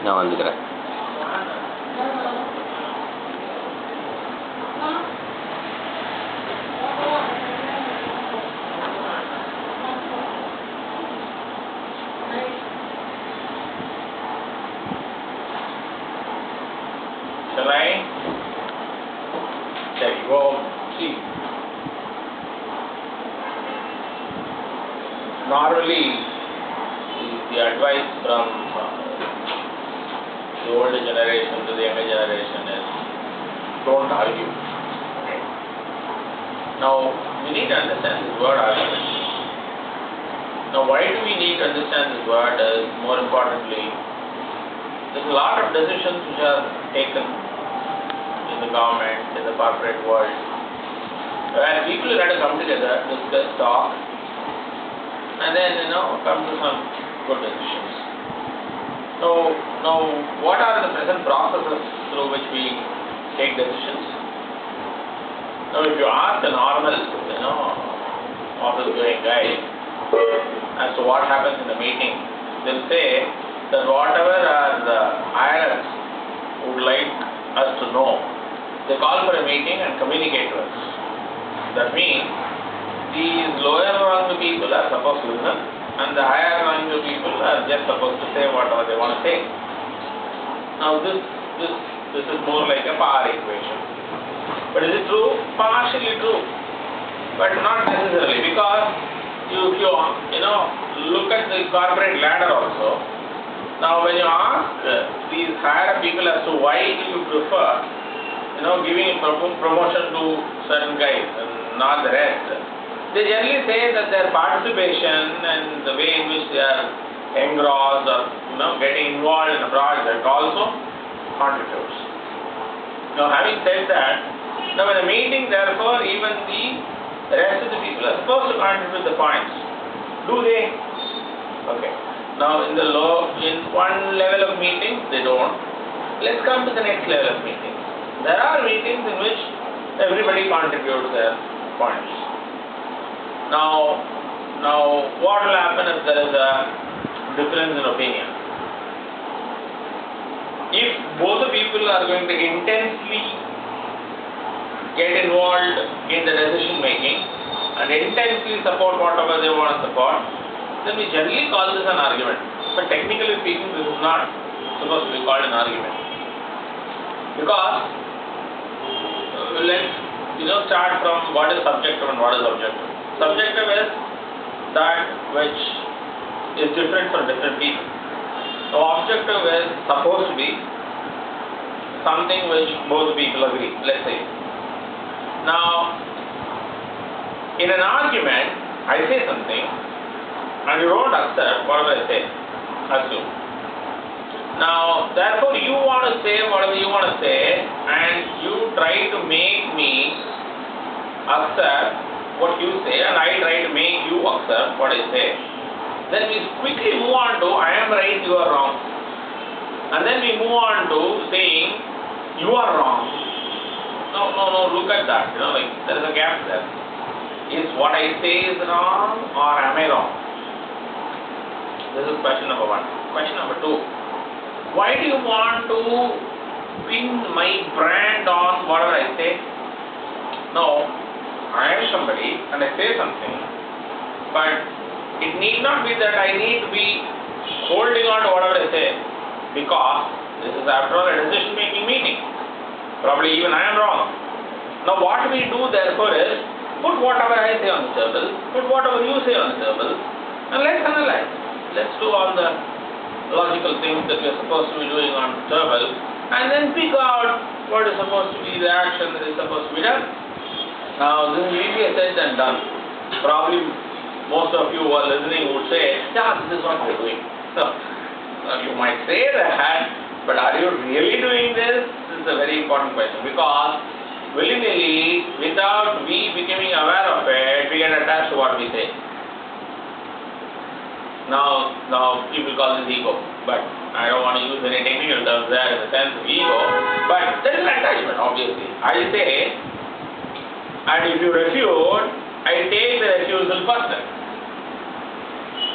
நான் வந்துக்கிறேன். Shall I? There you go. See. Normally, the advice from the older generation to the younger generation is don't argue. Okay. Now, we need to understand this word argument. Now, why do we need to understand this word? More importantly, there's a lot of decisions which are taken in the government, in the corporate world, where people have to come together, discuss, talk, and then, come to some good decisions. Now, what are the present processes through which we take decisions? Now, if you ask a normal, office-going guy as to what happens in the meeting, they'll say that whatever the IRS would like us to know, they call for a meeting and communicate to us. That means these lower rung people are supposed to listen, and the higher rung people are just supposed to say whatever they want to say. Now this is more like a power equation. But is it true? Partially true, but not necessarily, because if you look at the corporate ladder also. Now when you ask these higher people as to why do you prefer giving promotion to certain guys and not the rest, they generally say that their participation and the way in which they are engrossed or getting involved in a project also contributes. Now having said that, now in a meeting, therefore even the rest of the people are supposed to contribute the points. Do they? Okay. Now in one level of meeting they don't. Let's come to the next level of meeting. There are meetings in which everybody contributes their points. Now what will happen if there is a difference in opinion? If both the people are going to intensely get involved in the decision making and intensely support whatever they want to support, then we generally call this an argument. But technically speaking, this is not supposed to be called an argument. Because let's start from what is subjective and what is objective. Subjective is that which is different for different people. So objective is supposed to be something which both people agree, let's say. Now, in an argument, I say something and you don't accept whatever I say. Assume. Now, therefore, you want to say whatever you want to say and you try to make me accept what you say and I try to make you accept what I say. Then we quickly move on to I am right, you are wrong. And then we move on to saying you are wrong. No, look at that. There is a gap there. Is what I say is wrong or am I wrong? This is question number one. Question number two. Why do you want to pin my brand on whatever I say? No, I am somebody and I say something, but it need not be that I need to be holding on to whatever I say, because this is after all a decision making meeting. Probably even I am wrong. Now what we do therefore is put whatever I say on the table, put whatever you say on the table, and let's analyze. Let's do all the logical things that we are supposed to be doing on the table, and then pick out what is supposed to be the action that is supposed to be done. Now this is easier said than done. Probably most of you who are listening would say, yeah, this is what we are doing. So, you might say that, but are you really doing this? This is a very important question, because willy-nilly, without we becoming aware of it, we get attached to what we say. Now people call this ego, but I don't want to use any technical terms there in the sense of ego, but there is an attachment, obviously. I say, and if you refute, I take the refusal person.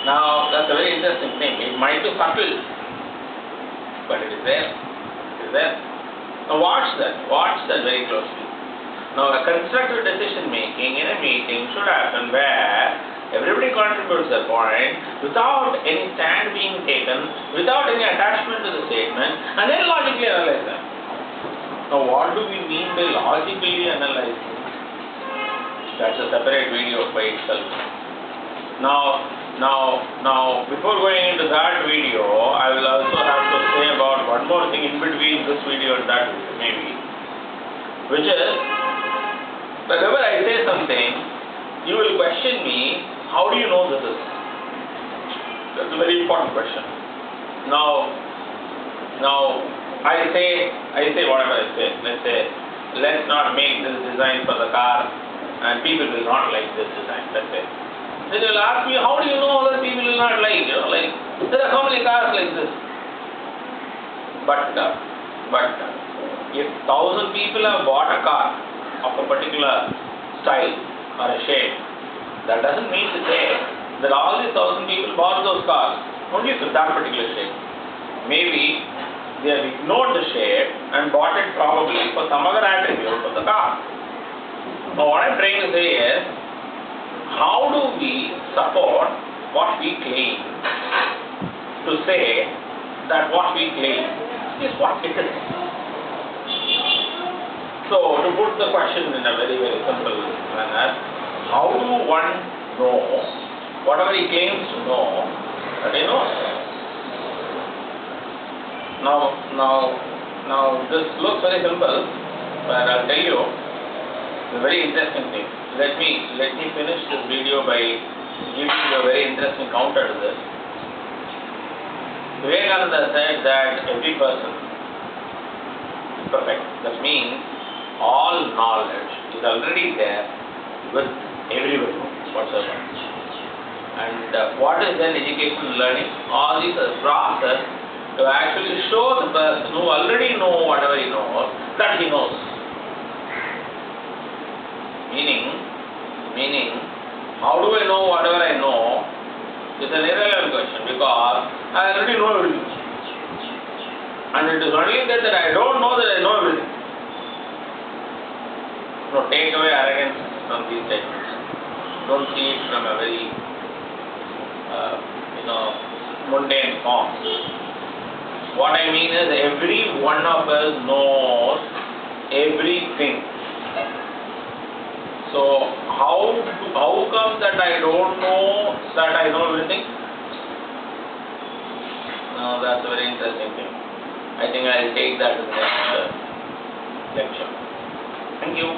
Now, that's a very interesting thing. It might be subtle. but it is there. It is there. Now watch that. Watch that very closely. Now a constructive decision making in a meeting should happen where everybody contributes their point without any stand being taken, without any attachment to the statement, and then logically analyze them. Now what do we mean by logically analyzing? That's a separate video by itself. Now, before going into that video, I will also have to say about one more thing in between this video and that video, maybe. Which is, whenever I say something, you will question me, how do you know this is? That's a very important question. Now, I say whatever I say. Let's say, let's not make this design for the car, and people will not like this design, let's say. Then you will ask me, how do you know other people will not like? You know, like, there are so many cars like this. But if 1,000 people have bought a car of a particular style or a shape, that doesn't mean to say that all these 1,000 people bought those cars only for that particular shape. Maybe they have ignored the shape and bought it probably for some other attribute of the car. Now what I am trying to say is, how do we support what we claim to say that what we claim is what it is? So to put the question in a very, very simple manner, how do one know whatever he claims to know that he knows? Now this looks very simple, but I'll tell you a very interesting thing. Let me finish this video by giving you a very interesting counter to this. Vivekananda said that every person is perfect. That means all knowledge is already there with everybody whatsoever. And what is then education and learning? All these are process to actually show the person who already knows whatever he knows that he knows. Meaning, how do I know whatever I know is an irrelevant question, because I already know everything. And it is only that I don't know that I know everything. No, take away arrogance from these statements. Don't see it from a very, mundane form. What I mean is, every one of us knows everything. So how come that I don't know that I know everything? No, that's a very interesting thing. I think I'll take that in the next lecture. Thank you.